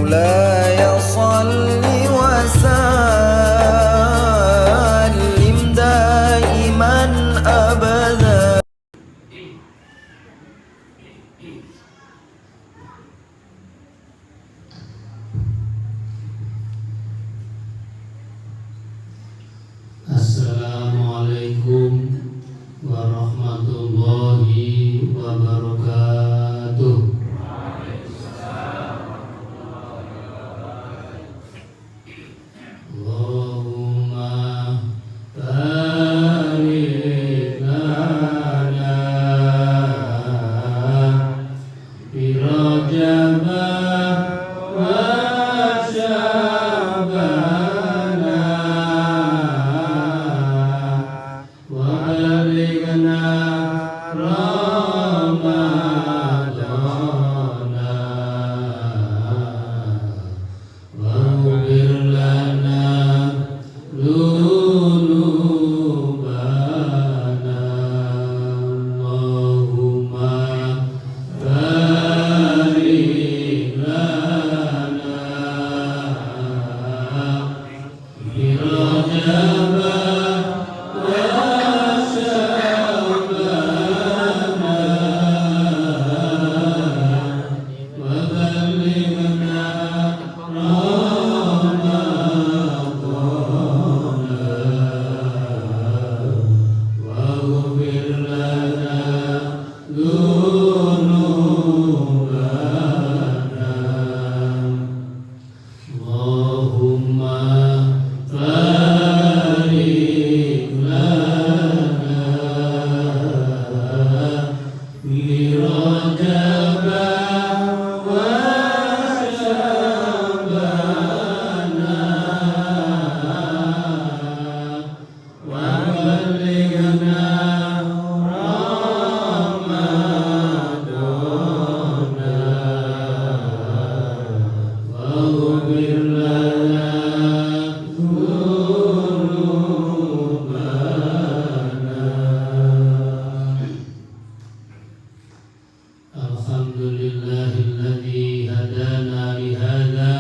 مولاي صل وسلم دائما أبدا. Assalamualaikum warahmatullahi wabarakatuh. Allahumma barik lana fi Rajab wa Sya'bana wa balighna Ramadana wa ghfir lana dhunubana. Allahumma barik lana fi Rajab wa Sya'bana wa balighna Ramadana wa ghfir lana dhunubana. Allahumma barik lana fi Rajab wa Sya'bana wa balighna Ramadana wa ghfir lana dhunubana. Alhamdulillahilladzi hadana li hadza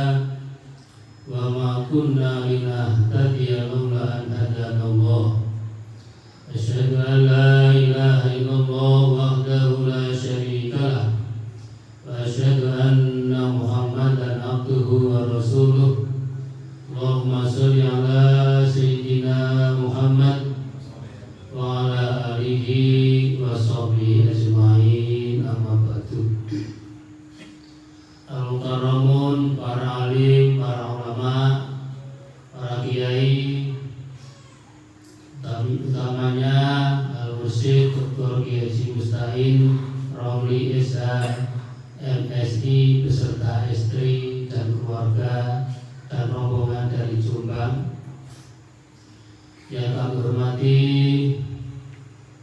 wa ma kunna linahtadiya laula an hadana Allah. Asyhadu an la ilaha illallah wahdahu la syarika lah wa asyhadu anna Muhammadan abduhu wa rasuluh. Allahumma shalli ala sayyidina Muhammad wa ala alihi wa sahbihi ajma'in, amma ba'du. Al-Mukarramun, para alim, para ulama, para kiai, tapi utamanya Al-Mursyid Dr. Kiai Haji Mustain Romli SH MSI beserta istri dan keluarga dan rombongan dari Jombang. Yang kami hormati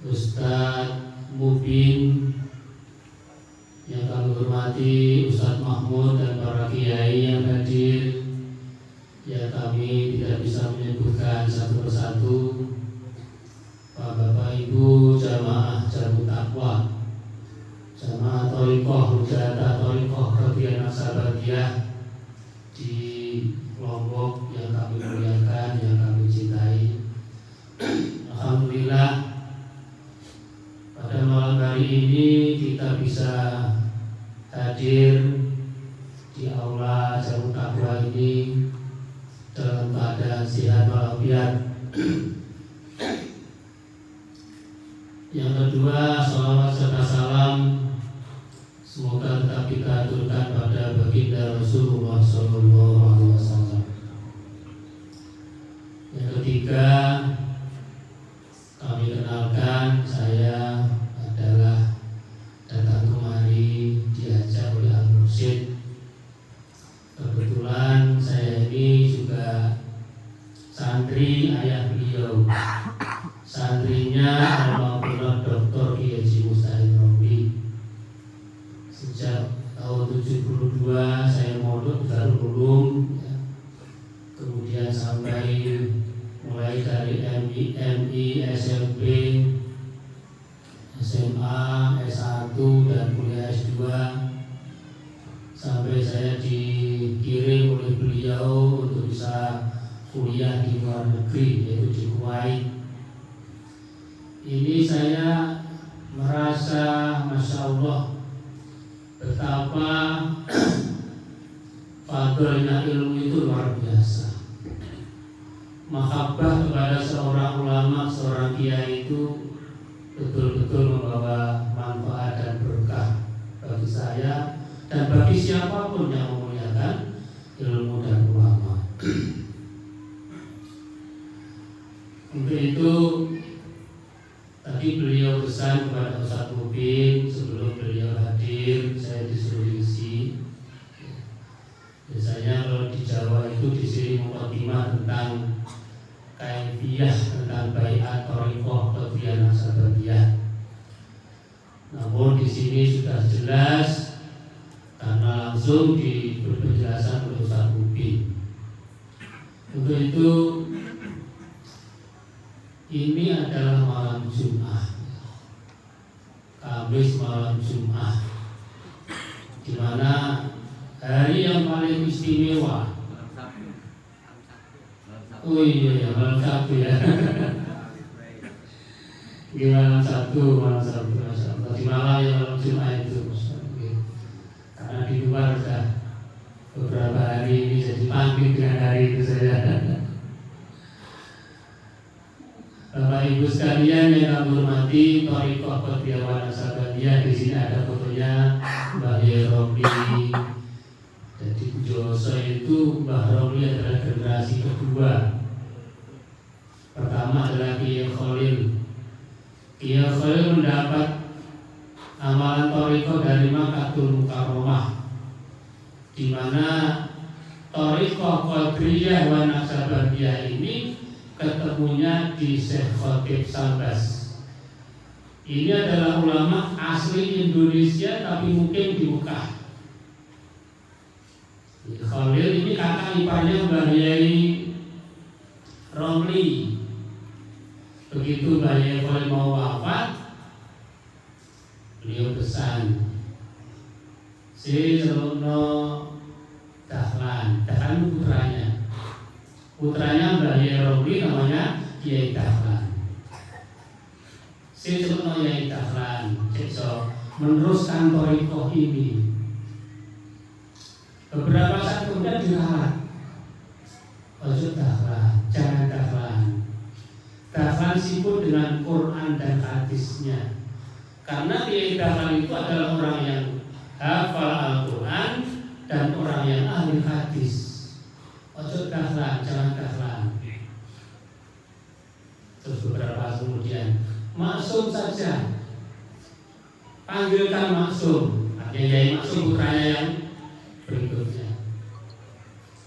Ustadz Mubin, yang kami hormati Ustadz Mahmud dan para kiai yang hadir, yang kami tidak bisa menyebutkan satu persatu. Bapak Ibu jamaah Jamul Taqwa, jamaah Thariqah Mujahadah Thariqah Qadhiyah Naksabandiyah di Lombok yang kami muliakan, yang kami cintai. Alhamdulillah, pada malam hari ini kita bisa hadir di aula Jamul Taqwa ini dalam keadaan sehat walafiat. Yang kedua, salawat serta salam semoga tetap kita aturkan pada baginda Rasulullah SAW. Yang ketiga, kami kenalkan, saya adalah datang kemari diajak oleh Al-Mursyid. Kebetulan saya ini juga santri ayah beliau, santrinya Almarhum Dr. Kiai Haji Mustain Romli. Sejak tahun 72 saya mondok di Darul Ulum, kemudian sampai mulai dari MI, SMP, SMA, S1 dan kuliah S2, sampai saya dikirim kuliah di luar negeri, yaitu di Kuwait. Ini saya merasa Masya Allah betapa fadilnya ilmu itu luar biasa. Mahabbah kepada seorang ulama, seorang kiai itu betul-betul membawa manfaat dan berkah bagi saya dan bagi siapapun yang memuliakan ilmu dan ulama. Untuk itu tadi beliau pesan kepada Ustaz Mubin sebelum beliau hadir, saya disuruh isi. Biasanya kalau di Jawa itu di sini mukadimah tentang kaifiyah, tentang baiat thariqah Qadriyah Naksabandiyah. Namun di sini sudah jelas karena langsung diberi penjelasan oleh Ustaz Mubin. Untuk itu ini adalah malam Jumat, Kamis malam Jumat, di mana hari yang paling istimewa. Oh iya, malam Sabtu ya. Malam Sabtu, Masya Allah. Di malam yang malam Jumat itu, karena di luar sudah beberapa hari ini jadi pamit dengan hari itu saja. Bapak Ibu sekalian yang kami hormati, Thariqah Qadriyah Naksabandiyah, di sini ada fotonya Mbah Yai Romli. Jadi Joso itu Mbah Romli adalah generasi kedua. Pertama adalah Kiai Khalil. Kiai Khalil mendapat amalan Thariqah dari Makkahul Mukarramah, di mana Thariqah Qadriyah wa Naksabandiyah ini ketemunya di Syekh Khotib Sambas. Ini adalah ulama asli Indonesia tapi mungkin di Mekah. Khalil ini kakak iparnya Mbah Yai Romli. Begitu Mbah Yai Khalil mau wafat, beliau pesan, si Serono Dahlan putranya Mbah Yai Romli namanya Kiai Dahlan. Si Serono Yai Dahlan meneruskan thariqah ini. Beberapa saat kemudian diralat. Ojo Dahlan, jangan Dahlan. Dahlan sibuk dengan Quran dan hadisnya. Karena Kiai Dahlan itu adalah orang yang hafal Al-Quran dan orang yang ahli hadis. Ojo Dahlan, jangan Dahlan. Terus beberapa saat kemudian, Maksum saja, panggilkan Maksum. Artinya Yai Maksum putranya yang berikutnya.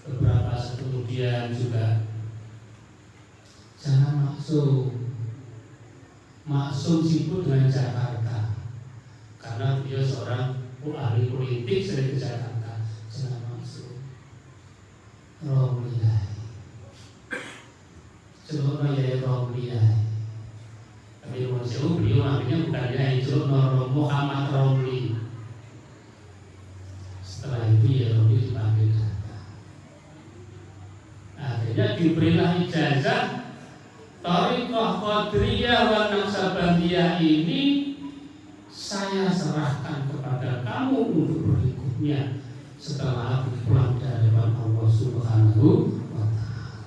Beberapa saat kemudian juga, jangan Maksum sibuk dengan Jakarta karena beliau seorang ahli politik sering ke Jakarta. Jangan Maksum, Romli, Celok Yai Romli. Tapi beliau namanya bukan Yai, Celok Muhammad Romli. Setelah itu Yai Romli dipanggil. Akhirnya diberilah ijazah Thariqah Qadriyah wa Naksabandiyah ini saya serahkan kepada kamu untuk berikutnya setelah aku pulang dari Allah Subhanahu wa Ta'ala.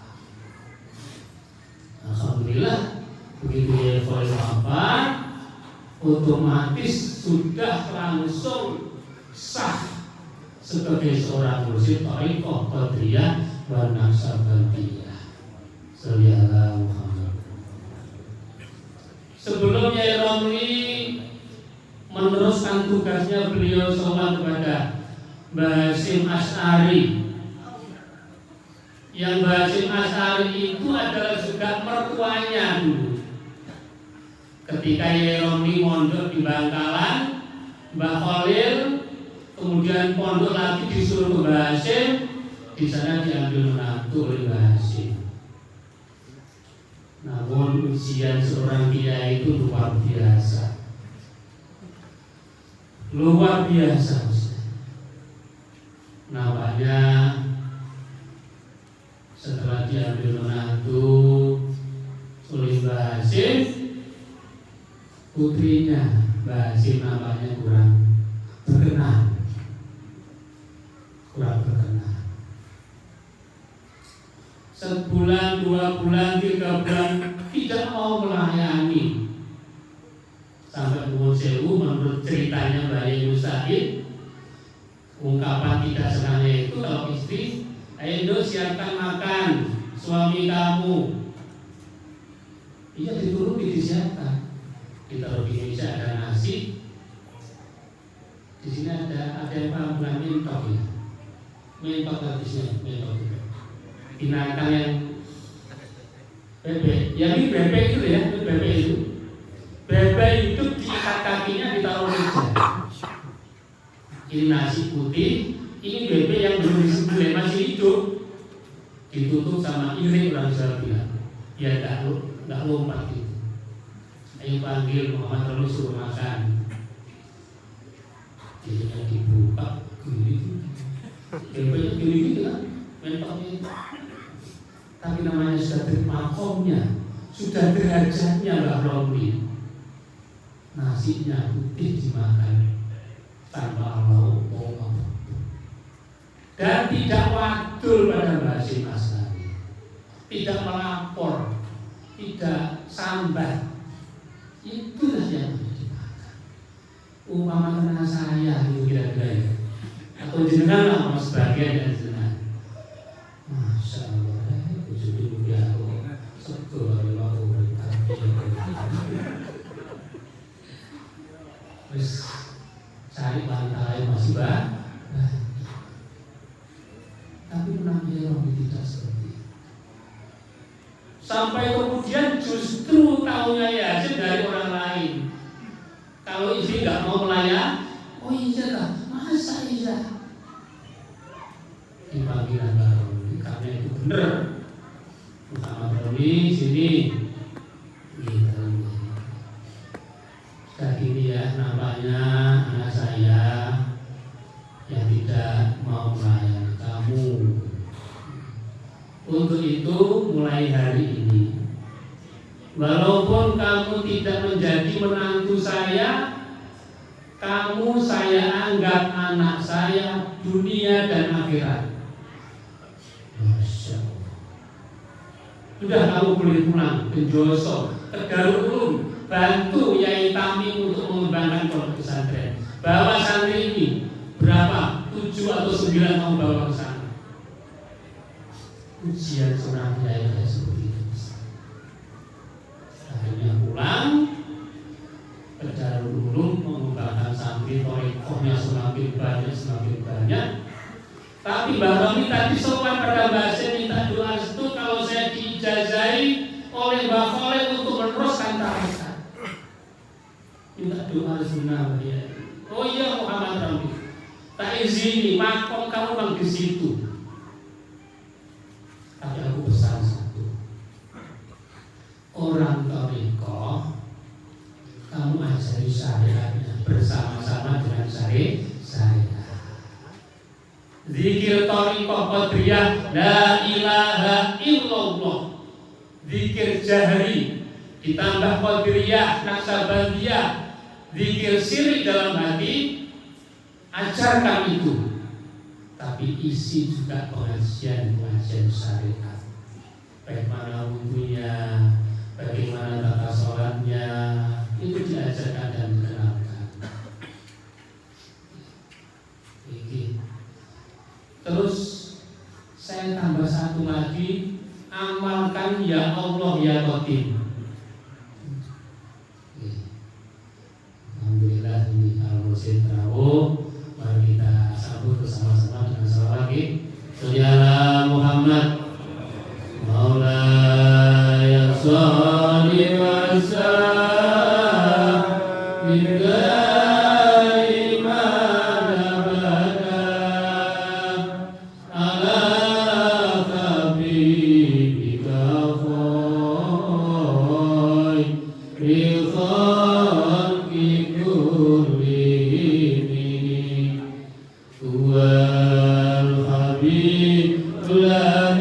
Alhamdulillah, begitu Yai Khalil wafat, otomatis sudah langsung sah sebagai seorang mursyid Thariqah Qadriyah wa Naksabandiyah. Sallallahu Muhammad. Sebelum Yai Romli meneruskan tugasnya, beliau sowan kepada Mbah Hasyim Asy'ari. Yang Mbah Hasyim Asy'ari itu adalah juga mertuanya dulu. Ketika Yai Romli mondok di Bangkalan, Mbah Khalil kemudian pondok lagi disuruh ke Mbah Hasyim, di sana diambil menantu oleh Mbah Hasyim. Namun ujian seorang kiai itu luar biasa. Luar biasa. Namanya setelah diambil menantu oleh Mbah Hasim, putrinya Mbah Hasim nampaknya kurang berkenan. Sebulan, 2 bulan, 3 bulan tidak mau melayani. Sampai nuwun sewu, menurut ceritanya Mbah Yeni Said, ungkapan tidak senangnya itu kalau istri, ayo siapkan makan suami kamu. Iya dituruti, disiapkan. Kita di Indonesia ada nasi. Di sini ada yang paham bukan mentok ya. Mentok habisnya, mentok. Binatang yang bebek, ya ini bebek itu ya, ini bebek itu. Bebek itu diikat kakinya ditaruh meja. Ini nasi putih, ini bebek yang belum disembelih masih hidup, ditutup sama iring orang Jawa bilang, biar nggak lompat gitu. Ayo panggil Muhammad terus suruh makan. Jadinya dibuka, gini, bebeknya gini gitu kan, mentoknya. Tapi namanya sudah makomnya, sudah derajatnya Mbah Romli. Nasinya putih dimakan tanpa lauk dan tidak wadul pada Mbah Hasim Aslani, tidak melapor, tidak sambat. Itulah yang dimakan. Umpama kena saya itu kira-kira ya, atau jenengan lah sebagian dari jenengan. Masya Allah. Terus cari pantai masih banyak, tapi menangnya orang tidak seperti itu. Sampai kemudian justru tahunya Yasin dari orang lain. Kalau istri nggak mau melayan, oh iya lah, masa iya? Dipanggilan baru, karena itu benar. Utama Roni sini, ini ya nampaknya anak saya yang tidak mau melayani kamu. Untuk itu mulai hari ini, walaupun kamu tidak menjadi menantu saya, kamu saya anggap anak saya dunia dan akhirat. Masya Allah. Sudah kamu boleh pulang ke Joso, ke Darul Ulum, bantu Yai Tamim untuk mengembangkan pondok pesantren. Bawa santri ini berapa? 7 atau 9 mau bawa ke sana. Ujian seorang Yai seperti itu. Akhirnya pulang ke Darul Ulum mengembangkan santri, torikohnya semakin banyak. Tapi Mbak Romi tadi sopan pada Mbak Hasim minta doa itu kalau saya diijazahi oleh Mbak Kholil untuk meneruskan tarikat. Minta doa sebenarnya ya. Oh iya Muhammad Romi, tak izini makom kamu memang di situ. Tapi aku pesan satu, orang torikoh kamu ajari syariatnya bersama-sama dengan syariat. Zikir torikoh qadriyah la ilaha illallah, zikir jahri ditambah qadriyah naksabandiyah, zikir sirri dalam hati, ajarkan itu. Tapi isi juga pengajian syariat, bagaimana wudhunya, bagaimana tata sholatnya, itu diajarkan dan dikenalkan. Terus saya tambah satu lagi, amalkan ya Allah ya Qadim. Alhamdulillah ini Al-Musin Tahu. Mari kita sambut bersama-sama dengan salam lagi. Sayyidina Muhammad Maulaya Shalli wa sallim Habibullah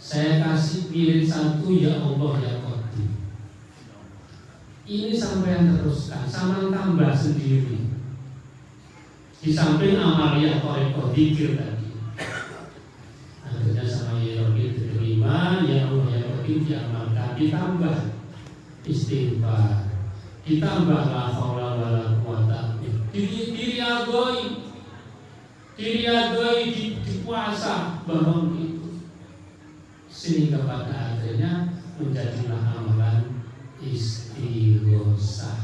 Saya kasih piring satu, ya Allah ya Qadir. Ini sampai yang teruskan, sama tambah sendiri. Di samping amaliyah Thariqah dzikir tadi. Akhirnya sama ya Rabbi diterima, ya Allah ya Qadir diamalkan, ditambah istighfar, ditambah la haula wala quwata. Diriagoi di puasa bahwa itu, sehingga pada akhirnya menjadilah amalan istighosah.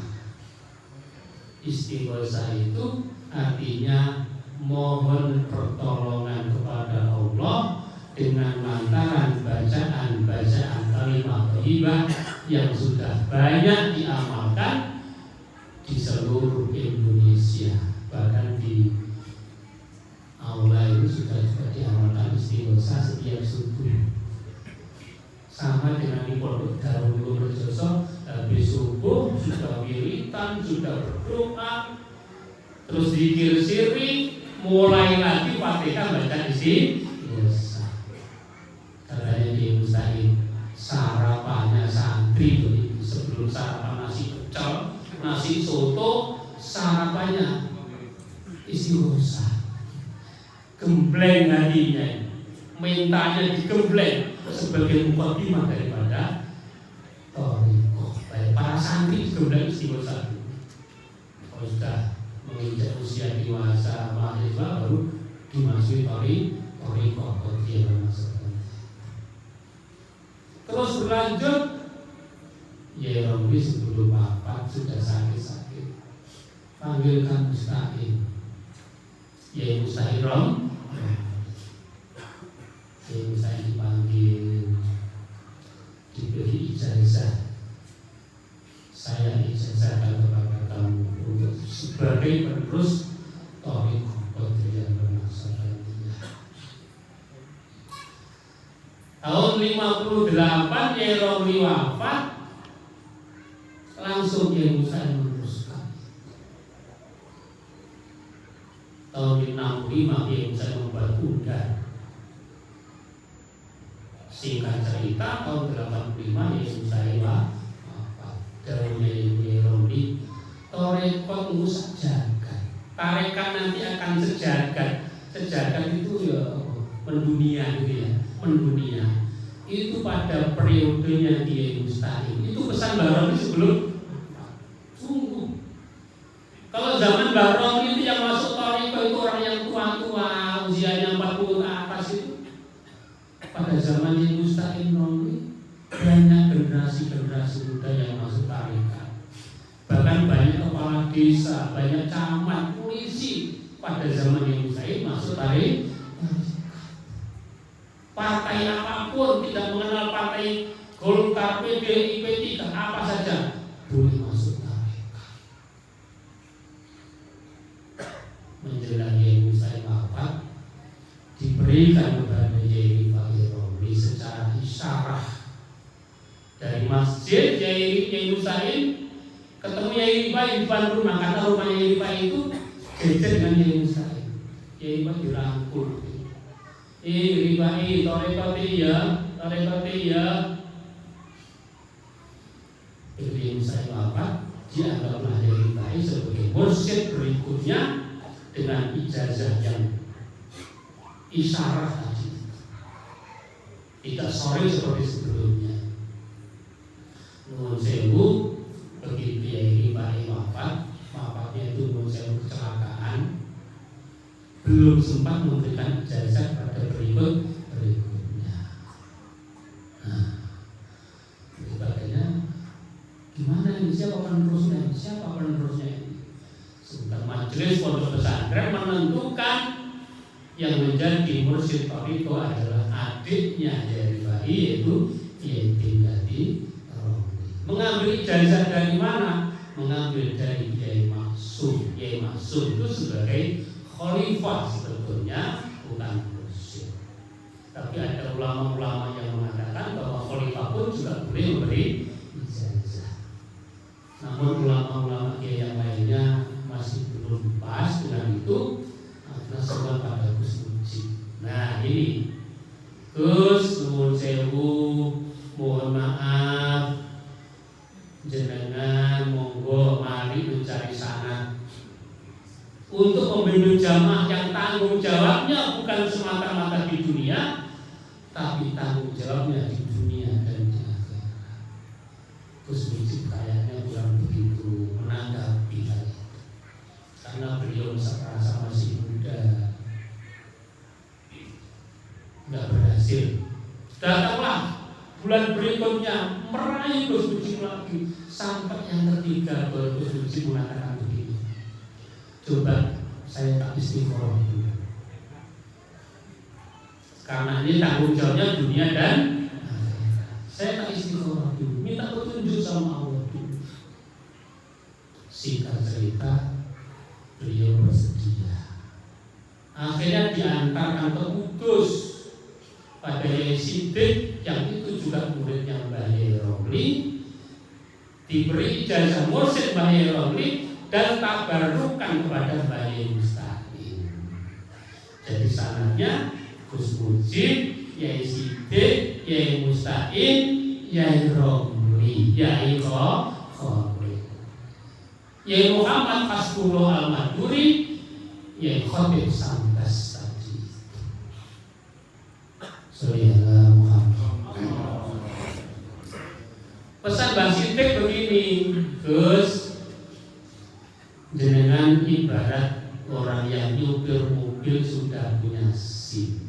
Istighosah itu artinya mohon pertolongan kepada Allah dengan lantaran bacaan kalimat thayyibah yang sudah banyak diamalkan di seluruh Indonesia. Bahkan di aula itu sudah juga diamalkan istighosah setiap subuh. Sama dengan di Pondok Darul Rejoso, habis subuh sudah wiritan, sudah berdoa, terus zikir sirri, mulai lagi Fatihah baca istighosah. Katanya di Mustahil, sarapannya santri itu sebelum sarapan nasi pecel, nasi soto, sarapannya istighosah. Gembleng hatinya, mintanya digembleng sebagai mukadimah daripada Thariqah. Para santri digembleng istighosah. Kalau sudah menginjak usia dewasa mahasiswa baru dimasuki Thariqah Qadiriyah masukkan. Terus berlanjut, ya Rabbi sebelum wafat sudah sakit-sakit, panggilkan Mustahil. Ya Mustahil yang saya dipanggil, diberi ijazah. Saya ijazahkan kepada kamu untuk sebagai penerus Thariqah Qadiriyah Naqsabandiyah. Tahun 58 Yeromi wafat, langsung yang saya meneruskan. Tahun 65 yang saya membuat undang. Singkat cerita, tahun 85 yang saya wafat. Daunnya Ibu Romi, Thariqah itu sejagat. Tarekat nanti akan sejagat. Sejagat itu ya mendunia gitu ya, mendunia. Itu pada periodenya dia Mustahil. Itu pesan Baron sebelum sungguh. Kalau zaman Baron itu yang masuk Thariqah itu orang yang tua-tua, usianya 40 ke atas itu. Pada zaman yang Mustahil banyak generasi-generasi muda yang masuk Thariqah. Bahkan banyak kepala desa, banyak camat, polisi pada zaman yang Mustahil masuk Thariqah. Partai apapun, tidak mengenal partai Golkar, PDIP, P3, apa saja boleh masuk Thariqah. Menjelang yang Mustahil wafat, diberikan kepada Yai Romi secara isyarah dari masjid Yai Mustahil ketemu Yai Rifa di depan rumah, karena rumah Yai Rifa itu jejer dengan Yai Mustahil. Yai Rifa dirangkul. Rifa Thariqah ya. Begitu Yai Mustahil wafat, dianggaplah Yai Rifa sebagai mursyid berikutnya dengan ijazah yang isyarah tadi, tidak sore seperti sebelumnya. Nuwun sewu, siapa penerusnya? Siapa penerusnya ini? Sebentar majelis pondok pesantren menentukan yang menjadi mursyid Toriko adalah adiknya dari bayi, yaitu Kiai Tinggali Romli. Mengambil ijazah dari mana? Mengambil dari Kiai Maksum. Kiai Maksum itu sebagai khalifah sebetulnya, bukan mursyid. Tapi ada ulama-ulama yang mengatakan bahwa khalifah pun juga boleh memberi ijazah. Namun ulama-ulama Kiai yang lainnya masih belum pas dengan itu, karena semua pada Gus Mujib. Nah ini Gus nuwun sewu, mohon maaf, jenengan monggo mari mencari sanad untuk membimbing jamaah yang tanggung jawabnya bukan semata-mata di dunia, tapi tanggung jawabnya di dunia dan di akhirat. Gus Mujib kayaknya kurang begitu menanggapi hal itu, karena beliau merasa masih muda, nggak berhasil. Datanglah bulan berikutnya meraih Gus Mujib lagi, sampai yang ketiga baru Gus Mujib mengatakan begini, coba saya tak istiqoroh dulu, karena ini tanggung jawabnya dunia dan saya tak istiqoroh dulu, minta petunjuk sama Allah dulu. Singkat cerita, beliau bersedia. Akhirnya diantarkan ke Kudus pada Yai Sidik, yang itu juga muridnya Mbah Yai Romli, diberi ijazah mursyid Mbah Yai Romli dan tabarukan kepada Mbah Yai Mustaqim. Jadi sanadnya Gus Mujib, Yai Sidik, Yai Mustaqim, Yai Romli, Yai Romli, Yai Muhammad Faskullah Al-Maduri, Yai Khotib Samtas tadi. Sayyidina Muhammad. Pesan Mbah Sidik begini, Gus, jenengan ibarat orang yang nyupir mobil sudah punya SIM,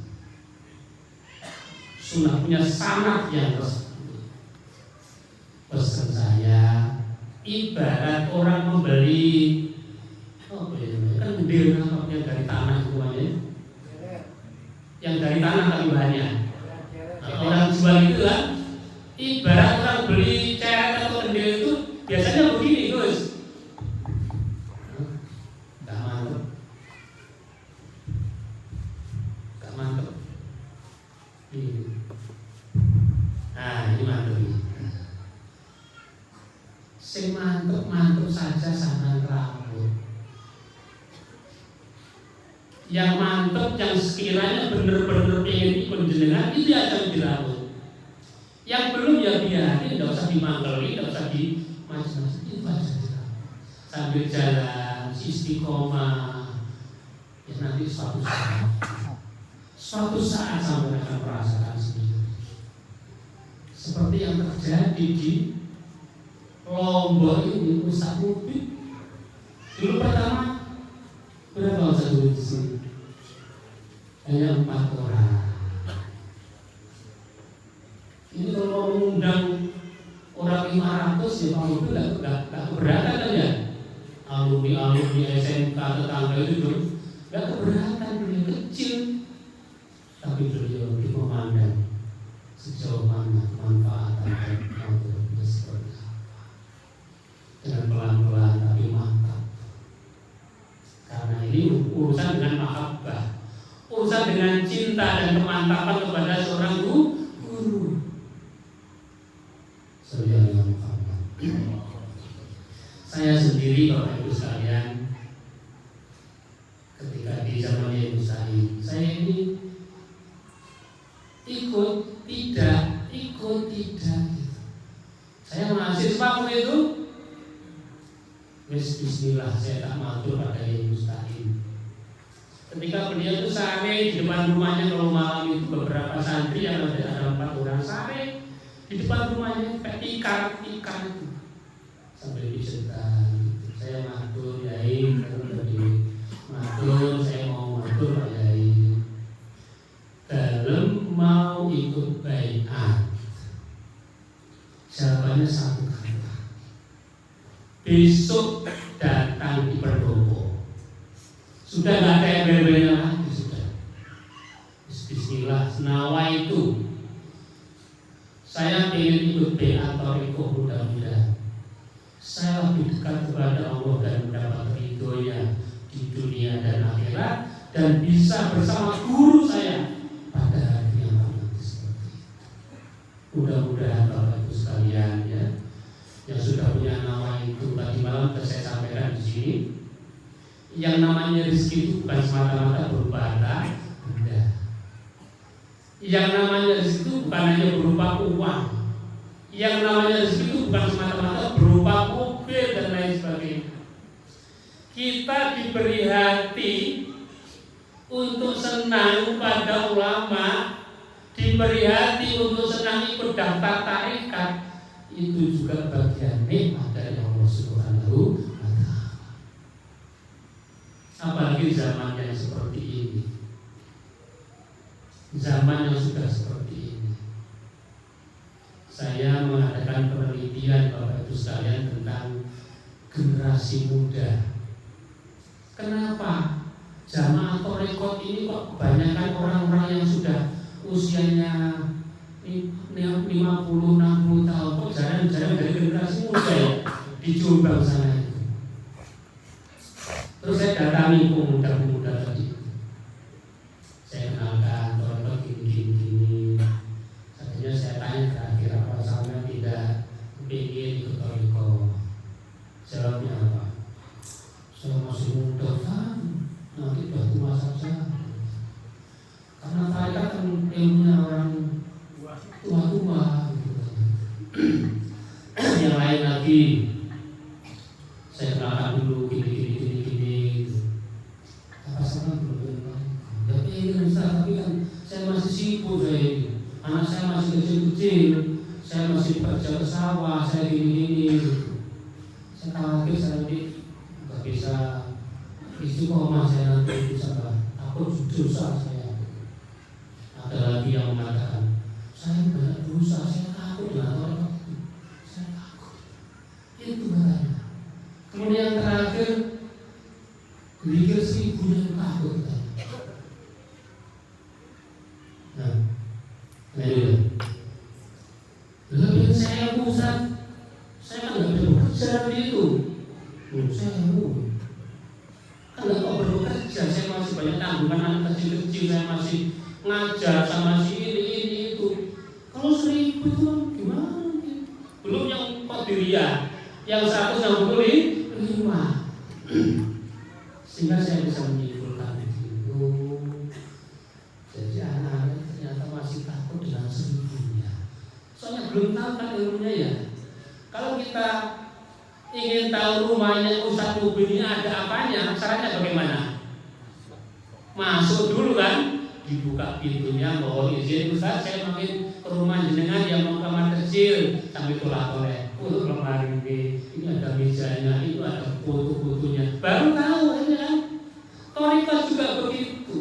sudah punya sanad yang resmi. Pesan saya, ibarat orang membeli kan mobil yang dari tanah semuanya, yang dari tanah tapi bahannya. Nah, orang jual itu kan, ibarat orang beli ceret atau kendil itu biasanya begini, Gus. Gak mantep, gak mantep. Nah ini mantep ini. Sing mantep saja sampai rambut. Yang mantep, yang sekiranya benar-benar ingin ikut jenengan, itu akan dirambut. Yang belum ya biarin, tidak usah dimangkeli, tidak usah di macam-macam, itu aja dirambut. Sambil jalan, istiqomah, ya nanti suatu saat sampai akan merasakan sendiri. Seperti yang terjadi di Lombok ini, Ustaz Mubin. Dulu pertama berapa Ustaz Mubin di sini? Hanya 4 orang. Ini kalau mengundang orang 500 ya Pak Mubin nggak keberatan kan ya? Alumni SMK tetangga itu nggak keberatan, beliau kecil, tapi beliau memandang sejauh mana manfaatan dan manfaatnya seperti apa. Dengan pelan-pelan tapi mantap. Karena ini urusan dengan mahabbah, urusan dengan cinta dan kemantapan kepada seorang guru. Saudara Muhammad, saya sendiri Bapak Ibu sekalian, ketika di zaman Yai Mustaqim, saya ini ikut tidak. Saya mahasiswa itu, bismillah, saya tak matur pada Yai Mustaqim. Ketika beliau itu sare di depan rumahnya, kalau malam itu beberapa santri yang ada 4 orang sare di depan rumahnya, kayak tikar itu sambil dicetak. Saya matur Yai, matur, saya mau matur Pak Yai, dalam mau ikut baiat, jawabannya 1 kata, besok datang di pendopo. Sudah nggak ada yang bel-belnya lagi, sudah. Bismillah, senawa itu. Saya ingin ikut beat Thariqah, mudah-mudahan saya lebih dekat kepada Allah dan mendapat ridhonya di dunia dan akhirat, dan bisa bersama guru saya pada hari yang nanti seperti itu. Mudah-mudahan Bapak Ibu sekalian ya, yang sudah punya nama itu tadi malam saya sampaikan di sini. Yang namanya rezeki itu bukan semata-mata berupa harta benda. Yang namanya rezeki itu bukan hanya berupa uang. Yang namanya rezeki itu bukan semata-mata berupa mobil dan lain sebagainya. Kita diberi hati untuk senang pada ulama, diberi hati untuk senang ikut daftar tarekat, itu juga bagian nikmat dari Allah Subhanahu wa Ta'ala. Apalagi zaman yang seperti ini, zaman yang sudah seperti ini. Saya mengadakan penelitian Bapak Ibu sekalian tentang generasi muda. Kenapa jamaah Thariqah ini kok kebanyakan orang-orang yang sudah usianya 50-60 tahun, kok jarang-jarang dari generasi muda ya di Jombang sana itu. Terus saya datangi pemuda-pemuda tadi, saya kenalkan Thariqah gini. Akhirnya saya tanya kira-kira apa sampai tidak ingin ikut Thariqah. Jawabnya apa? Saya masih muda kan, nanti udah tua saja. Karena tarekat kan ilmunya orang tua-tua gitu. Yang lain lagi saya kenalkan dulu gini. Apa sama belum? Ya ini Ustaz, tapi kan saya masih sibuk saya ini. Anak saya masih kecil-kecil, saya masih kerja ke sawah, saya gini. Saya khawatir saya nanti nggak bisa istiqomah, saya nanti bisa takut dosa saya. Ada lagi yang mengatakan saya banyak dosa, saya takut dengan orang itu, saya takut. Itu katanya. Kemudian yang terakhir, pikir seribunya yang takut katanya. Nah, lebih saya pusat, saya kan nggak bisa bekerja seperti itu. Saya kan nggak mau bekerja, saya masih banyak tanggungan anak kecil-kecil, saya masih ngajar sama si ini itu. Kalau 1000 itu gimana? Belum yang Qadiriyah, yang 165. Sehingga saya bisa menyimpulkan itu. Jadi anak-anak ternyata masih takut dengan 1000-nya. Soalnya belum tahu kan ilmunya ya. Kalau kita ingin tahu rumahnya Ustaz Mubin ini ada apanya, caranya bagaimana? Masuk dulu kan, dibuka pintunya, mohon izin Ustaz, saya makin ke rumah jenengan yang mau kamar kecil, sampai tolak oleh lemari ini ada mejanya, itu ada foto-fotonya, baru tahu ini kan. Thariqah juga begitu.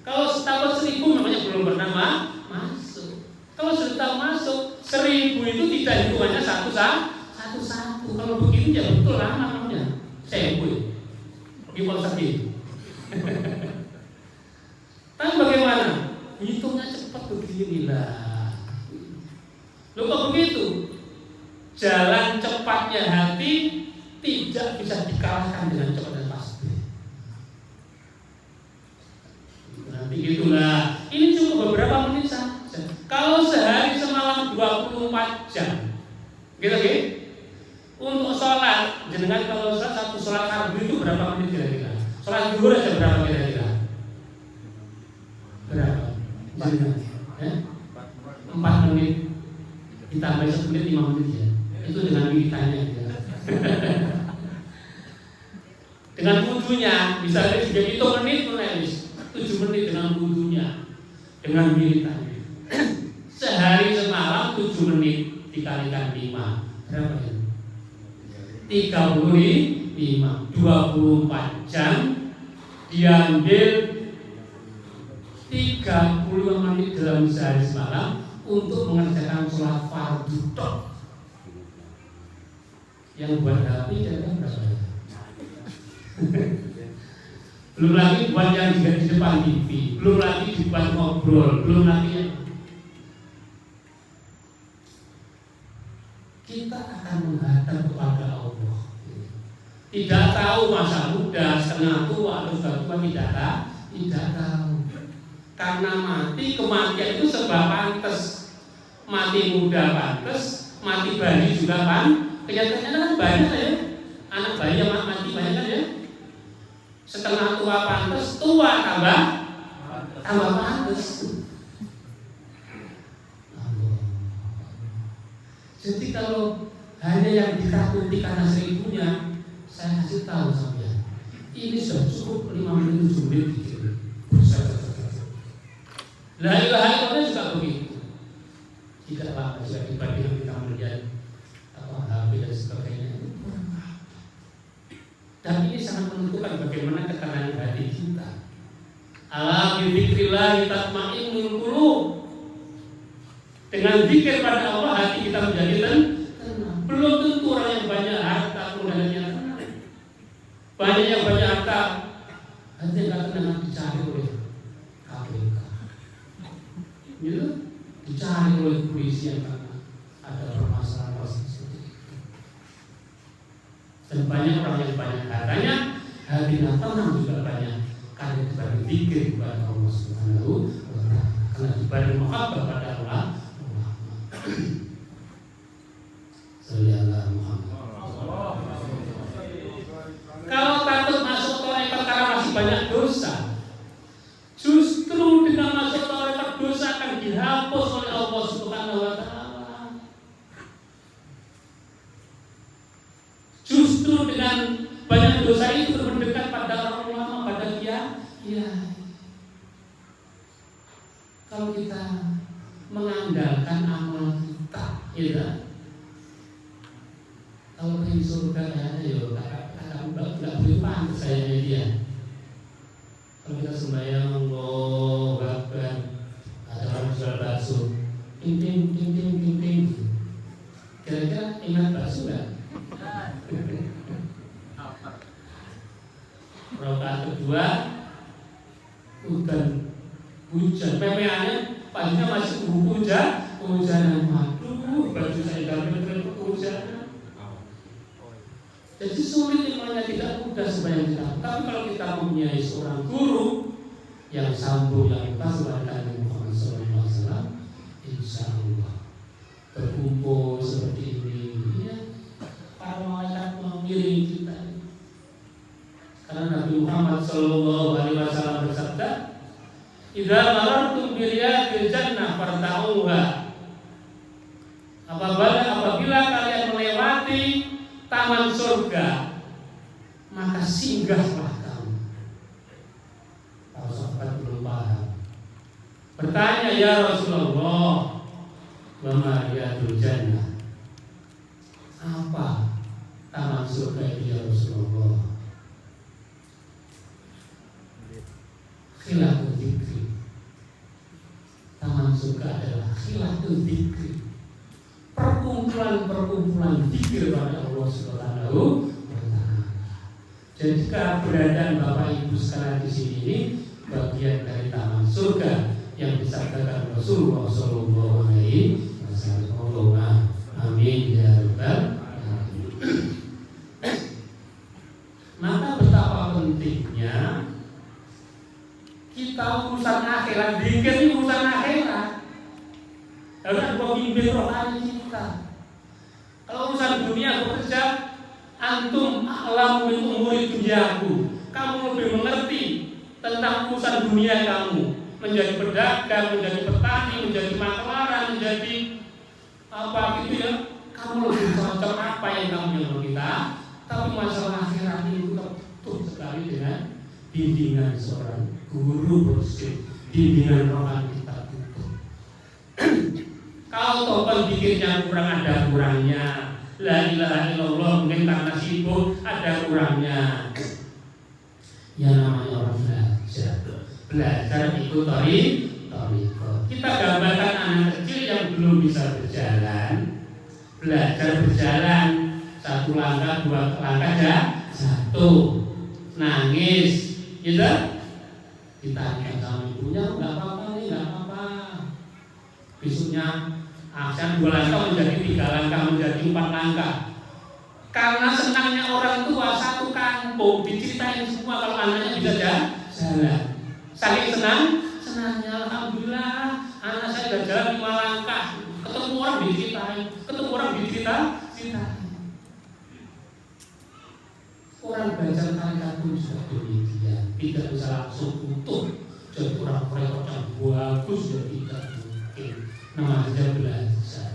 Kalau setahun 1000 namanya belum pernah masuk. Kalau sudah masuk 1000 itu tidak hitungannya satu-satu. Kalau begitu ya betul lah namanya. Saya gimana sakit. Tapi bagaimana? Hitungnya cepat beginilah. Loh kok begitu? Jalan cepatnya hati tidak bisa dikalahkan dengan cepat dan pasti. Nanti gitulah. Ini cuma beberapa menit saja. Kalau sehari semalam 24 jam, gitu kan? Untuk sholat, jenengan kalau satu sholat fardu itu berapa menit kira-kira? Sholat zuhur aja berapa kira-kira? Berapa? Ya? 4 menit. Ditambah 1 menit 5 menit ya. Itu dengan wiritannya ya. Dengan wudunya, misalnya sudah hitung menit menulis 7 menit dengan wudunya, dengan wiritannya. Sehari semalam 7 menit dikalikan 5 berapa ya? 35, 24 jam diambil 30 menit dalam sehari semalam untuk mengerjakan sholat fardu tok. Yang buat HP kira-kira berapa ya? Belum lagi buat yang di depan TV, belum lagi dibuat ngobrol, belum lagi yang kita akan menghadap kepada Allah. Tidak tahu masa muda, setengah tua, atau sudah tua, tidak tahu. Karena kematian itu sebab pantas. Mati muda pantas, mati bayi juga kenyataannya kan banyak ya. Anak bayi yang mati banyak kan ya. Setengah tua pantas, tua tambah pantas. Jadi kalau hanya yang ditakuti karena seribunya, saya kasih tahu sampean, ini sudah cukup 5 menit 7 menit dikit. La ilaha illallah juga begitu. Tidak apa jika dibandingkan kita melihat HP dan sebagainya. Dan ini sangat menentukan bagaimana ketenangan hati kita. Ala bi dzikrillah tatma'innul qulub. Dengan zikir pada Allah hati kita menjadi tenang. Belum tentu orang yang banyak harta kemudiannya tenang. Banyak yang banyak harta hati nggak tenang, dicari oleh KPK. Gitu? Dicari oleh polisi yang ada permasalahan seperti itu. Dan banyak orang yang banyak hartanya, hatinya tenang juga banyak karena diberi zikir kepada Allah Subhanahu wa Ta'ala, karena diberi mahabbah pada Allah. Sallallahu Muhammad. Kalau takut masuk torekat karena masih banyak dosa, justru dengan masuk torekat dosa akan dihapus oleh Allah Subhanahu wa Ta'ala. Justru dengan banyak dosa itu mendekat pada orang ulama, pada dia. Kalau kita mengandalkan amal kita, ya. Kalau pengen surga ada ya, nggak boleh pantas saya dia. Kalau kita sembahyang Allahu Akbar, ada orang jual bakso, ting ting ting ting ting ting. Kira-kira ingat bakso nggak? Rakaat kedua, hujan, pepeannya paginya masih hujanan. Waduh, baju saya dalam kehujanan. Jadi sulit imannya, tidak mudah sebanyak kita. Tapi kalau kita mempunyai seorang guru yang sambung, yang pas kepada Nabi Muhammad SAW, insya Allah berkumpul seperti ini, ya, para malaikat mengiringi kita. Karena Nabi Muhammad SAW bersabda, "Idza marartum bi riyadil jannah farta'uha." Apabila kalian melewati taman surga, maka singgahlah kamu. Para sahabat belum paham, bertanya, "Ya Rasulullah, wa ma riyadul jannah?" Apa taman surga itu ya Rasulullah? Khilaful dzikri. Taman surga adalah khilaful dzikri, perkumpulan dzikir pada Allah Subhanahu wa Ta'ala. Jadi keberadaan Bapak Ibu sekalian di sini ini bagian dari taman surga yang disabdakan Rasulullah Sallallahu Alaihi Wasallam. Amin ya rabbal alamin. Maka betapa pentingnya kita urusan akhirat, zikir ini urusan akhirat. Harus ada pemimpin rohani kita. Kalau urusan dunia bekerja, antum a'lamu min umuri dunyaku. Kamu lebih mengerti tentang urusan dunia kamu. Menjadi pedagang, menjadi petani, menjadi makelaran, menjadi apa gitu ya. Kamu lebih cocok apa yang kamu yang kita. Tapi masalah akhirat ini tertutup sekali dengan bimbingan seorang guru bersih, bimbingan rohani kita tutup. Kalau topan pikirnya kurang, ada kurangnya. La ilaha illallah mungkin karena sibuk, ada kurangnya. Yang namanya orang belajar ikut toriko. Kita gambarkan anak kecil yang belum bisa berjalan, belajar berjalan. satu langkah, dua langkah jatuh, nangis, gitu. Ditanya sama ibunya, nggak apa-apa nih, nggak apa-apa. Besoknya akan 2 langkah menjadi 3 langkah, menjadi 4 langkah. Karena senangnya orang tua satu kampung diceritain semua kalau anaknya bisa jalan. Saking senangnya, alhamdulillah anak saya sudah jalan 5 langkah. Ketemu orang diceritain. Orang belajar tarikat pun juga demikian, tidak bisa langsung utuh jadi orang rekod yang bagus, ya tidak mungkin. Namanya belajar.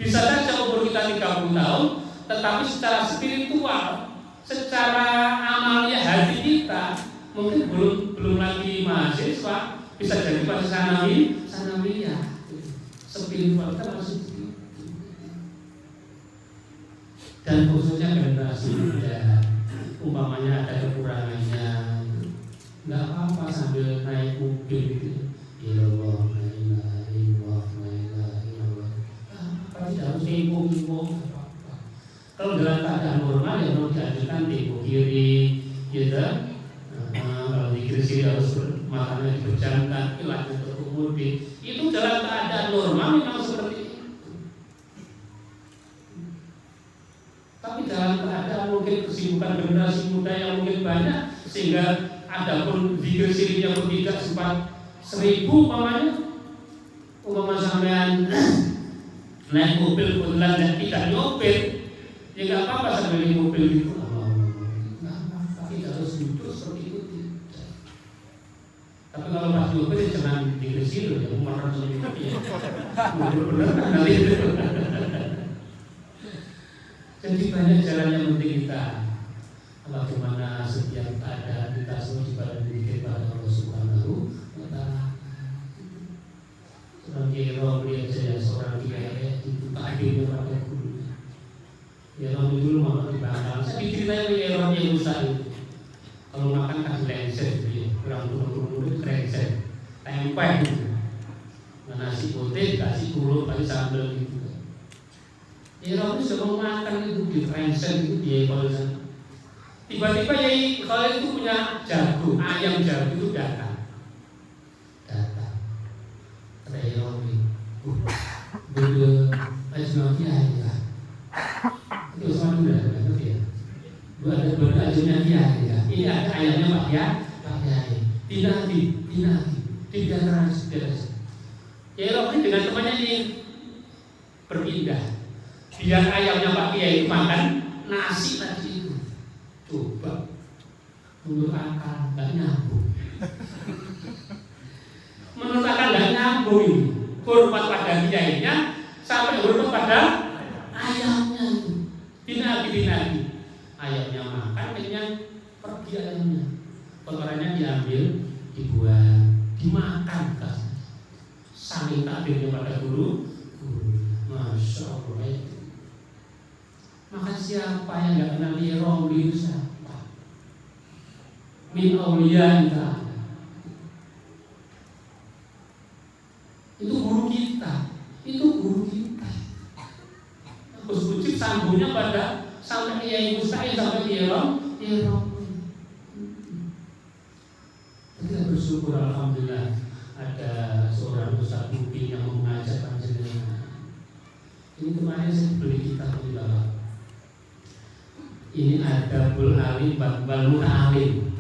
Bisa saja umur kita 30 tahun, tetapi secara spiritual, secara amalia hati kita mungkin belum lagi mahasiswa, bisa jadi pada sanawiyah. Spiritual kita masih begitu. Dan khususnya generasi muda, umpamanya ada kekurangannya, nggak apa-apa sambil naik mobil gitu. Ya Allah, la ilaha illallah, la ilaha illallah. Tidak harus tempo. Kalau dalam keadaan normal ya mau diajukan tempo kiri, gitu. Kalau di kiri harus makannya diberjamkan, kilahnya terkemudi. Itu dalam keadaan normal memang seperti itu. Tapi dalam keadaan mungkin kesibukan generasi muda yang mungkin banyak, sehingga ada pun zikir sirinya pun tidak sempat 1000 umpama sampean naik mobil kebetulan dan tidak nyopir, ya nggak apa-apa sambil di mobil itu. Tapi harus duduk seperti itu. Tapi kalau pas nyopir jangan zikir siri ya, umat Rasulullah ya. Benar nanti. Jadi banyak jalan yang penting kita. Bagaimana setiap keadaan kita semua dibalas diri kepada Allah Subhanahu wa Ta'ala. Seorang kiai melihat saya seorang kiai itu takdirnya pada gurunya. Ya orang dulu mama di Bangkal. Saya diceritain kiai orang yang besar itu. Kalau makan kasih lenser gitu ya. Orang turun itu lenser, tempeh gitu. Nasi putih kasih pulut, kasih sambal gitu. Ya orang itu sudah mau makan itu di lenser itu dia kalau sana. Tiba-tiba Yai Khalil itu punya jago, ayam jago itu datang. Reyomi, bulu, ajnoti ayam. Itu sama muda, ngerti ya? Ada bulu ajnoti ayam. Ini ada ayamnya Pak Yai. Dinati, terus. Yai Khalil dengan temannya ini berpindah. Biar ayamnya Pak Kiai itu makan nasi tadi itu. Coba menurut akal nggak nyambung. Menurut akal nggak nyambung ini. Hormat pada kiainya sampai hormat pada ayamnya itu. Dinagi. Ayamnya makan, kenyang, pergi ayamnya. Kotorannya diambil, dibuang, dimakan kan. Saking takdirnya pada guru. Masya Allah. Maka siapa yang nggak kenal Romli itu siapa? Min awliya itu guru kita. Gus Bucik sambungnya pada sampai Kiai Musta'in sampai Kiai Romli. Kita bersyukur alhamdulillah ada seorang Ustaz Mubin yang mengajar panjenengan. Ini kemarin saya beli kitab di bawah. Ini Adabul Alim Wal Muta'alim.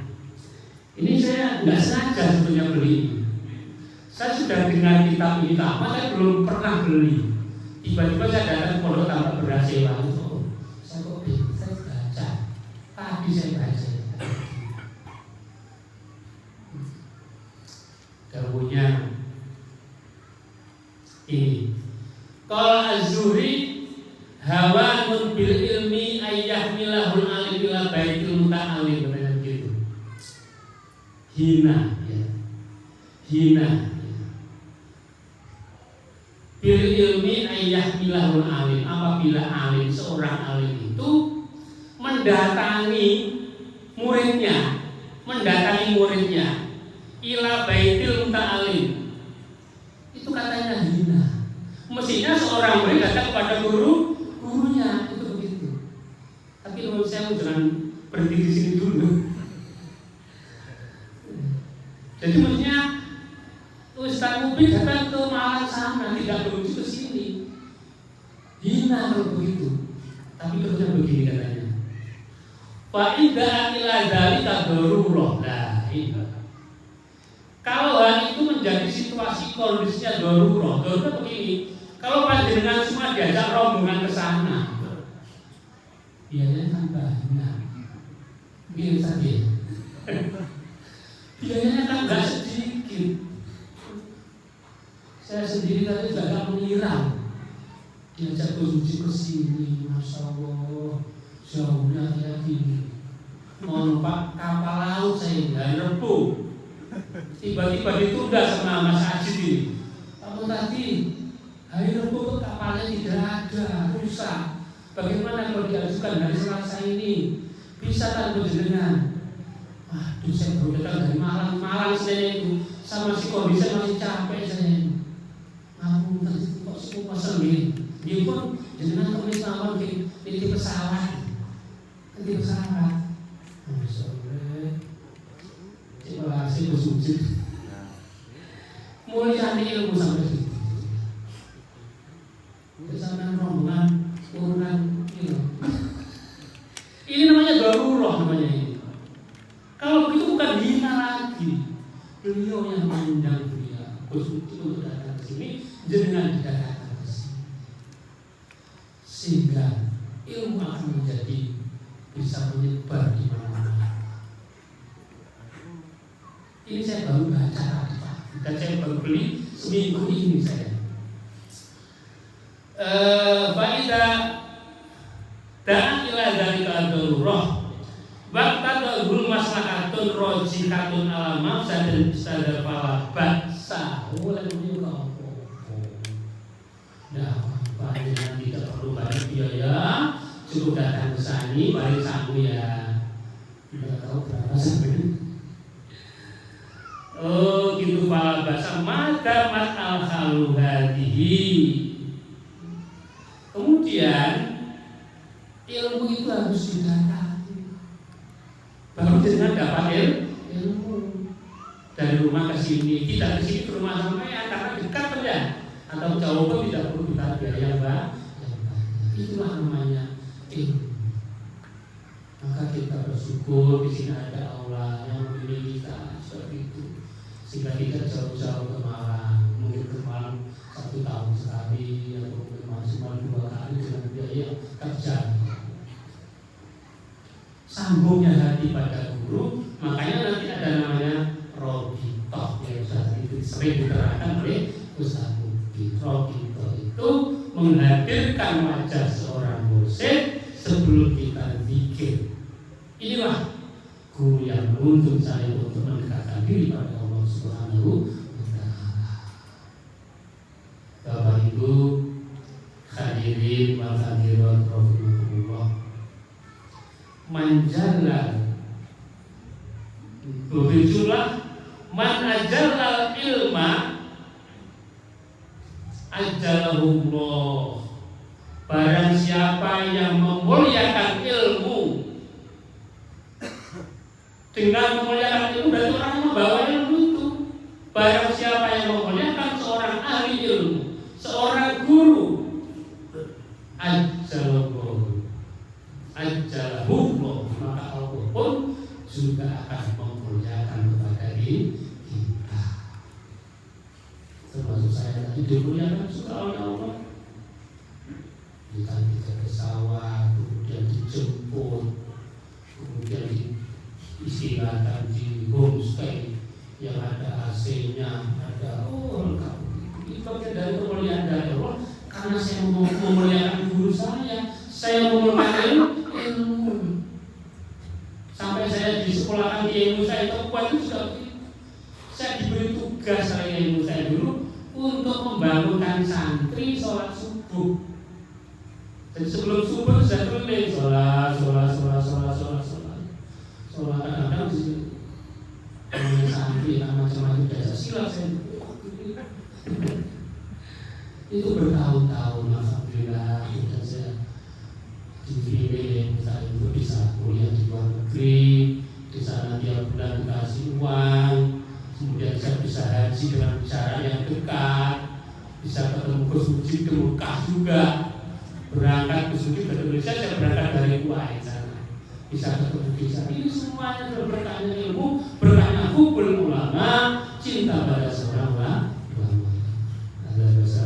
Ini saya nggak sengaja sebetulnya beli. Saya sudah dengar kitab ini lama, saya belum pernah beli. Tiba-tiba saya datang ke pondok tanpa beras sewa. Saya kok bingung, saya baca. Tadi saya baca. Dawuhnya ini. Qala Az-Zuhri hawanun bil ilmi ayyahmilahul alim ila baitul muta'alim, katanya begitu. Hina. Bil ilmi ayyahmilahul alim, apabila alim, seorang alim itu mendatangi muridnya ila baitul muta'alim, itu katanya hina. Mestinya seorang murid datang kepada gurunya itu Tapi menurut saya jangan berhenti di sini dulu. Jadi maksudnya Ustaz Mubi datang ke Malang sana, tidak menuju ke sini. Hina kalau begitu. Tapi terusnya begini katanya. Fa idza ila dzalika darurah. Nah, ini. Kalau hal itu menjadi situasi kondisinya darurah. Darurah begini. Kalau panjenengan semua diajak rombongan ke sana, biayanya kan banyak. Begini saja. Biayanya kan enggak sedikit. Saya sendiri tadi juga agak mengira. Diajak bersuci ke sini, Masya Allah, jauhnya kayak gini. Mau numpak kapal laut saya hari Rabu. Tiba-tiba ditunda sama Mas Ajid ini. Kamu tadi hari Rabu kapalnya tidak ada, rusak. Bagaimana kalau diajukan hari Selasa ini? Bisa kan berjenengan? Aduh, saya baru datang dari Malang saya itu, sama si kondisi masih capek saya. Aku tadi kok sih pasal ini? Dia pun jenengan tulis nama di pesawat, di pesawat. Masya Allah, coba saya bersujud. Mulia ilmu sampai situ. Kesamaan rombongan urunan ini. Ini namanya darurah namanya ini. Kalau begitu bukan hina lagi. Beliau yang mengundang dia bersujud untuk datang ke sini, jenengan tidak datang ke sini. Sehingga ilmu akan menjadi bisa menyebar di mana-mana. Ini saya baru baca tadi Pak, dan saya baru beli seminggu ini saya. Faidah dan ila dari kadurroh, bakta gul maslahatun rojikatun alamaf sadar sadar pala baksa. Boleh juga apa? Dah. Panjenengan tidak perlu banyak biaya, cukup datang ke sini, balik sanggup ya. Tidak tahu berapa sampai. Oh gitu Pak bahasa mata mat al halu hadihi. Kemudian ilmu itu harus didapati. Baru jenengan dapat ilmu dari rumah ke sini, tidak ke sini ke rumah sampean karena dekat saja. Atau jauh pun tidak perlu kita biaya banyak. Itulah namanya ilmu. Maka kita bersyukur di sini ada Allah yang memilih kita seperti itu, sehingga kita jauh-jauh ke Malang, mungkin ke Malang 1 tahun sekali atau mungkin maksimal 2 kali dengan biaya kerja. Sambungnya hati pada guru, makanya nanti ada namanya Robitoh yang sudah sering diterangkan oleh Ustaz. Robito itu menghadirkan wajah seorang mursyid sebelum kita zikir. Inilah guru yang menuntun saya untuk mendekatkan diri pada Allah Subhanahu wa Ta'ala. Bapak Ibu hadirin wal hadirat rahimakumullah. Manjalal berjumlah man ajallal ilma ajalahullah. Barang siapa yang memuliakan ilmu, dengan memuliakan ilmu berarti orang membawa ilmu itu. Barang siapa yang memuliakan seorang ahli ilmu, seorang guru, ajalahullah, maka Allah pun juga akan memuliakan kepada kita. Termasuk saya tadi dimuliakan suka oleh Allah. Ditarik ke pesawat, kemudian dijemput, kemudian diistirahatkan di homestay yang ada AC-nya, ada lengkap. Itu bagian dari kemuliaan dari Allah. Karena saya mau memuliakan guru saya memuliakan ilmu. Sampai saya disekolahkan di ilmu saya itu kuat itu juga. Saya diberi tugas oleh ilmu saya dulu untuk membangunkan santri sholat subuh. Jadi sebelum subuh saya keliling sholat. Kadang-kadang di sini santri macam-macam biasa silat saya. Itu bertahun-tahun, alhamdulillah. Sudah saya dipilih misalnya untuk bisa kuliah di luar negeri, di sana tiap bulan dikasih uang, kemudian saya bisa haji dengan jarak yang dekat, bisa ketemu Gus Muji ke Mekah juga, berangkat Gus Muji ke Indonesia, saya berangkat dari Kuwait sana, bisa ketemu di sana. Ini semuanya berkahnya ilmu, berkahnya hubul ulama, cinta pada seorang ulama. Ada dosa.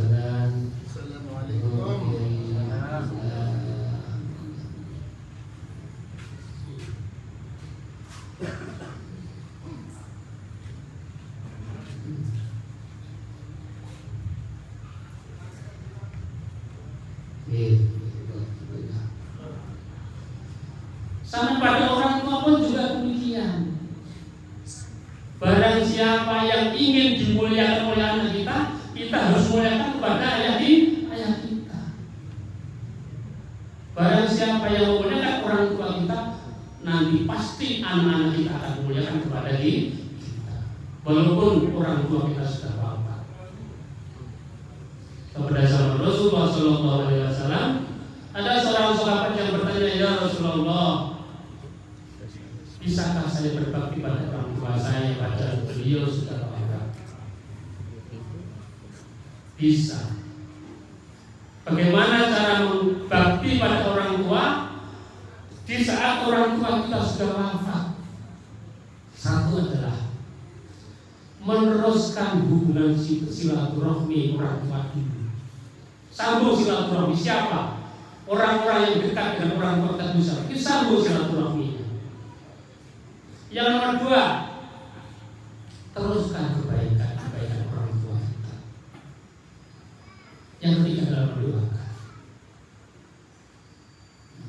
Sampai pada orang tua pun juga demikian. Barang siapa yang ingin dimuliakan oleh anak kita, kita harus muliakan kepada ayah kita. Barang siapa yang memuliakan orang tua kita, nanti pasti anak-anak kita akan memuliakan kepada kita. Walaupun orang tua kita sudah wafat. Kepada zaman Rasulullah SAW, ada seorang sahabat yang bertanya, ya Rasulullah, bisakah saya berbakti pada orang tua saya padahal beliau sudah wafat? Bisa. Bagaimana cara berbakti pada orang tua di saat orang tua kita sudah wafat? Satu adalah meneruskan hubungan silaturahmi orang tua itu. Sambung silaturahmi siapa? Orang-orang yang dekat dengan orang tua kita bisa. Kita sambung silaturahminya. Yang nomor dua, teruskan kebaikan orang tua kita. Yang ketiga adalah mendoakan.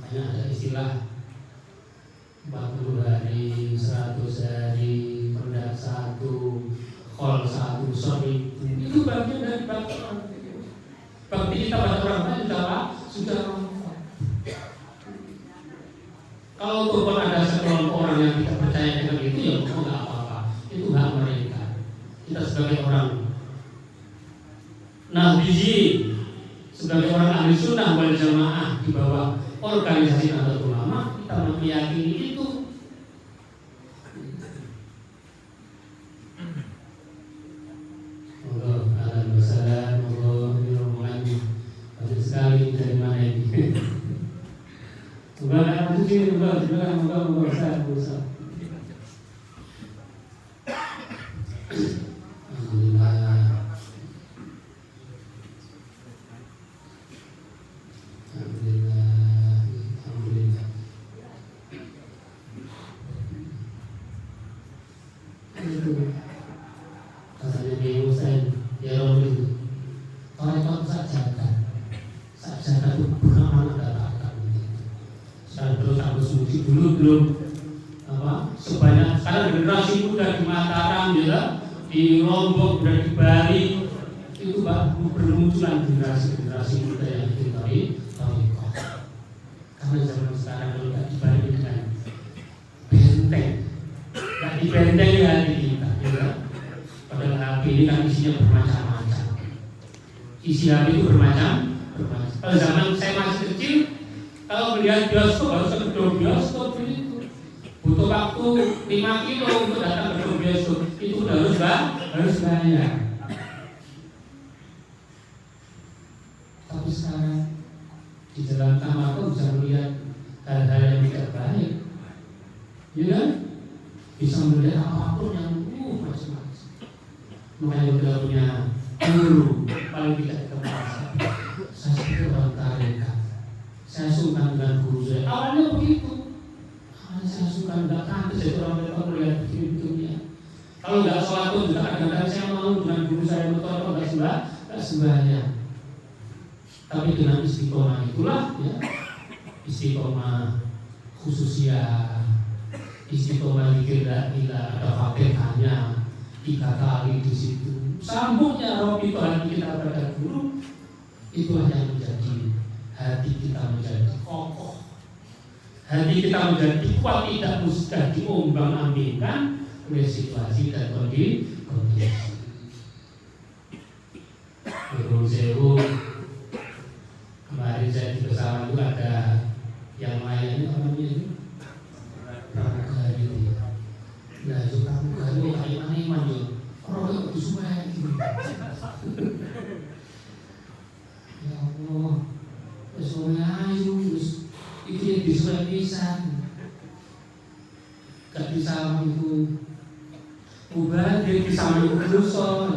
Makanya ada istilah 40 hari, 100 hari, pendak 1, khol 1, sorry. Itu bagian dari bakti orang tua. Bakti kita pada orang tua sudah wafat. Kalau pun ada sekelompok orang yang tidak percaya dengan itu, ya tidak apa-apa. Itu hak mereka. Kita sebagai orang Nahdiyin, sebagai orang ahli sunnah wal jamaah di bawah organisasi Nahdlatul Ulama, kita meyakini itu. Banyak sekali dari mana ini. Moga saya berusaha. Katanya di Husain, ya Robi, kalau saja itu bukan anak terus harus muji dulu belum sebanyak sekarang generasi muda di Mataram ya, di Lombok dan di Bali itu bermunculan generasi muda yang diketahui tarekat. Karena zaman sekarang kalau tidak dibalik dengan benteng, tidak dibentengi hati kita ya. Padahal HP ini kan isinya bermacam-macam. Isi HP itu bermacam-macam. Kalau zaman saya masih kecil, kalau melihat bioskop harus ke gedung bioskop itu butuh waktu 5 kilo untuk datang ke gedung bioskop, itu harus bayar. Tapi sekarang di dalam kamar pun bisa melihat hal-hal yang tidak baik, ya kan? Bisa melihat apapun yang macam-macam. Makanya kita punya guru paling tidak terpaksa. Saya seperti orang tarekat. Saya sungkan dengan guru saya. Awalnya begitu. Awalnya saya sungkan, tidak pantas jadi orang mereka melihat begini-begini. Kalau nggak sholat pun juga kadang-kadang saya mau dengan guru saya motor nggak sembahyang. Tapi dengan istiqomah itulah ya, istiqomah khususnya, istiqomah zikir la ilaha, ada Fatihahnya 3 kali di situ. Sambungnya Robi itu hati kita pada guru, itulah yang menjadi hati kita menjadi kokoh, hati kita menjadi kuat, tidak mudah diombang-ambingkan oleh situasi dan kondisi. Guru Sewu, kemarin saya di pesawat itu ada namanya itu? Pramugari itu. Nah, itu pramugari kayak mana iman yo? Orang itu supaya gitu. Ya Allah, semuanya ayu, terus itu yang disuai pisan. Gak bisa itu ubah dia bisa dosa.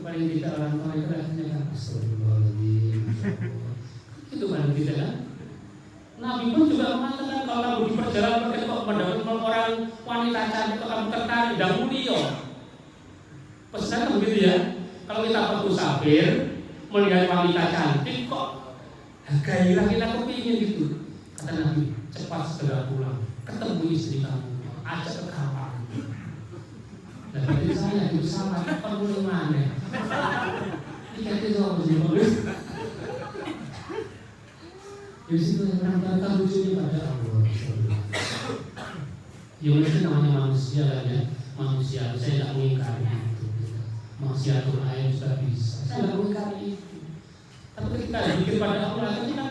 Paling tidak orang tua itu artinya kan astagfirullahaladzim. Itu paling tidak kan. Nabi pun juga mengatakan kalau kamu di perjalanan kok mendapat orang wanita cantik kok kamu tertarik dan mulia. Pesan begitu ya. Kalau kita bermusafir melihat wanita cantik kok gairah kita kepingin gitu. Kata Nabi, cepat segera pulang. Ketemu istri kamu, ajak ke kamar. Dan berarti saya itu sama perlu mana? Dikasih sama si Paulus. Di situ yang menantang lucunya pada Allah. Yang itu namanya manusia ya, manusia. Saya tidak mengingkari itu. Manusia itu lain sudah bisa. Saya tidak mengingkari itu. Tapi ketika dipikir pada Allah, kita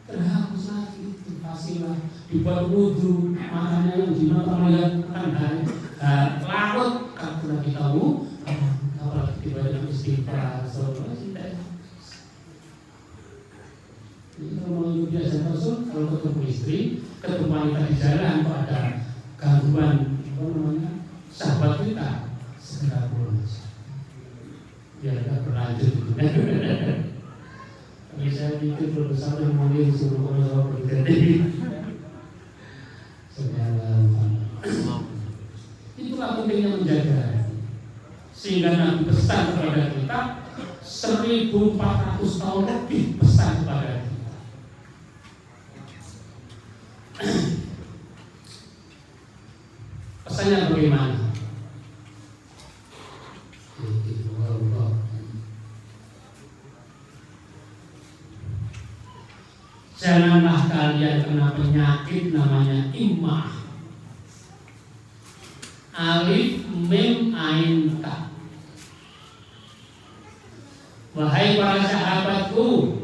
terhapus lagi itu pastilah. Dibuat wudhu, makanya yang dimana melihat kan larut karena kita tahu apalagi dibaca istighfar ini kalau menurut biasa Rasul kalau ketemu istri, ketemu wanita di jalan kok ada gangguan apa namanya sahabat kita segera pulang biar tidak berlanjut tapi saya pikir kalau sampai mungkin suruh orang berganti itulah pentingnya menjaga sehingga Nabi pesan kepada kita 1400 tahun lebih pesan kepada kita. Pesannya bagaimana? Janganlah kalian kena penyakit namanya imah. Alif mim ain ta. Wahai para sahabatku,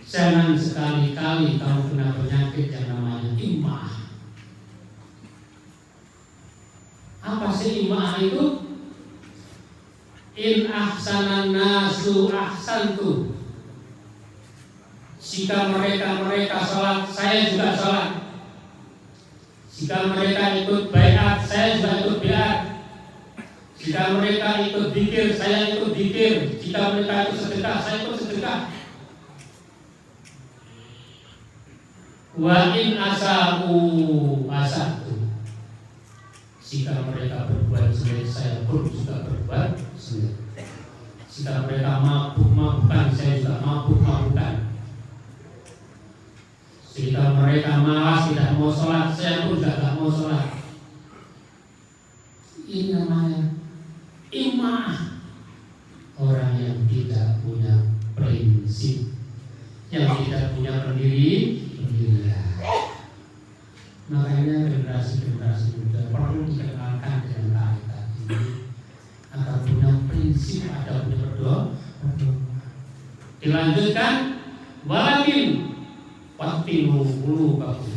jangan sekali-kali kamu kena penyakit yang namanya imah. Apa sih imah itu? In ahsanan nasu ahsantu. Jika mereka sholat, saya juga sholat. Jika mereka ikut baiat, saya juga ikut baiat. Jika mereka ikut dzikir, saya ikut dzikir. Jika mereka ikut sedekah, saya ikut sedekah. Wa in asa'u asa'tu. Jika mereka berbuat jelek, saya pun juga berbuat jelek. Jika mereka mabuk-mabukan, saya juga mabuk-mabukan. Jika mereka malas tidak mau sholat, saya pun juga tidak mau sholat. Ini namanya imah. Orang yang tidak punya prinsip, yang tidak punya pendirian. Makanya generasi-generasi muda perlu dikenalkan dengan kaidah ini agar punya prinsip, ada punya berdoa. Dilanjutkan, walakin watinu bulu kamu,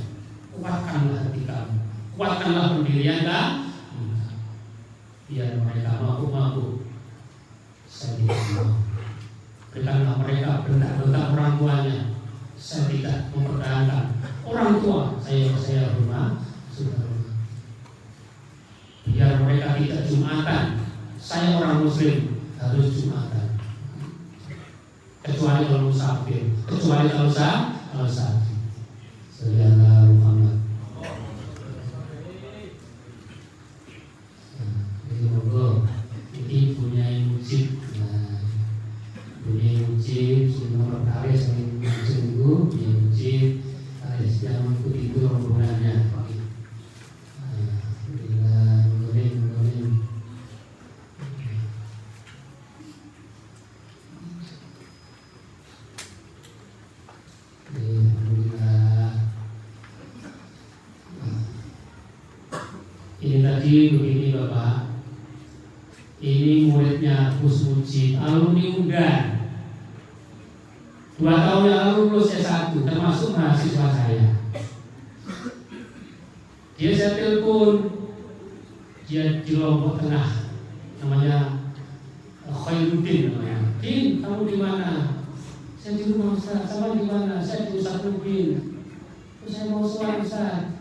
kuatkanlah hati kamu, kuatkanlah pendirian kamu, biar mereka mabuk-mabuk. Saya tidak mau. Berikanlah mereka bentak-bentak orang tuanya. Saya tidak mempertahankan orang tua. Saya rumah sudah rumah. Biar mereka tidak jumatan. Saya orang Muslim harus jumatan. Kecuali kalau musafir, kecuali kalau sakit. Sayyidina Muhammad. Ini monggo. Ini punya mujib. Punya mujib. Nomor kali sering minggu. Punya mujib. Jangan ikuti itu rombongannya. Ini tadi begini Bapak. Ini muridnya Gus Mujib, alumni UNDAN. 2 tahun yang lalu lulus S1, termasuk mahasiswa saya. Dia saya telepon, dia di Lombok Tengah, namanya Khairuddin namanya. Din, kamu di mana? Saya di rumah Ustaz. Sama di mana? Saya di Ustaz Rubin. Terus saya mau soal Ustaz.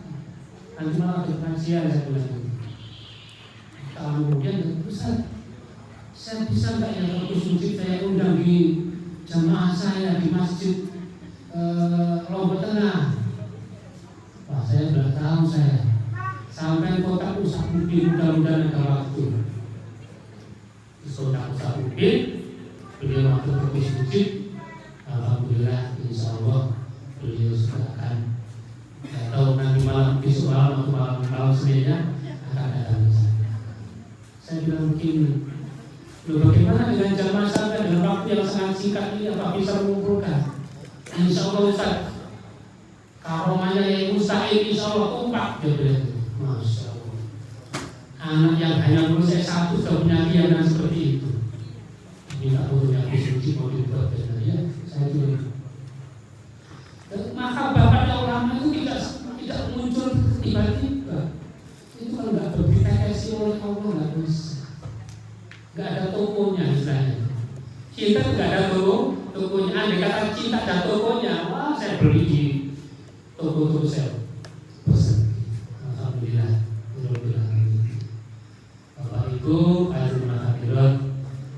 Nanti malah ada pengajian, saya bilang. Kemudian Ustaz, saya bisa nggak ya waktu sujud saya undang di jamaah saya di masjid Lombok Tengah? Wah, saya sudah tahu saya. Sampai kota Ustaz Rubin, mudah-mudahan ada waktu. Saudara Ustaz Rubin, beliau waktu ke sujud, alhamdulillah, insya Allah beliau sudah akan tahu nanti malam, besok malam atau malam Seninnya akan datang ke sana. Saya bilang begini, loh bagaimana dengan jamaah sampai dengan waktu yang sangat singkat ini apa bisa mengumpulkan? Insya Allah Ustaz, karomanya yang mustahil insya Allah kompak. Dia bilang, Masya Allah, anak yang hanya lulus S1 sudah punya keyakinan seperti itu. Ini tak punya suci mau dibuat benar ya, saya bilang. Maka bapaknya ulama itu tidak muncul tiba-tiba. Itu kalau nggak berditekesi oleh Allah nggak bisa. Nggak ada tokonya misalnya. Kita nggak ada tokonya. Andai kata cinta ada tokonya, wah saya beli di toko saya. Pesan. Alhamdulillah. Bapak Ibu, hadirin hadirat,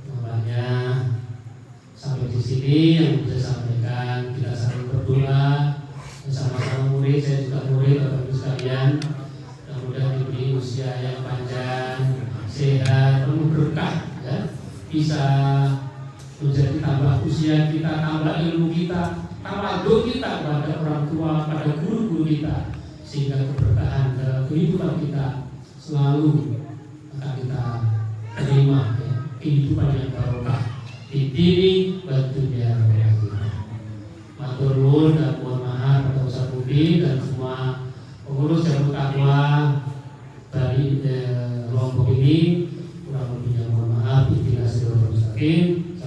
namanya sampai di sini yang bisa sampaikan, kita saling berdoa bersama-sama murid, saya juga murid Bapak Ibu sekalian. Mudah-mudahan diberi usia yang panjang, sehat, penuh berkah, ya. Bisa menjadi tambah usia kita, tambah ilmu kita, tawaduk kita kepada orang tua, pada guru-guru kita, sehingga keberkahan kehidupan kita selalu akan kita terima, ya. Kehidupan yang barokah di dini dan dunia akhirat. Matur nuwun dan mohon maaf pada Ustaz Rubin dan semua pengurus Darul Taqwa dari Lombok ini. Kurang lebihnya mohon maaf. Ihdinas siratal mustaqim.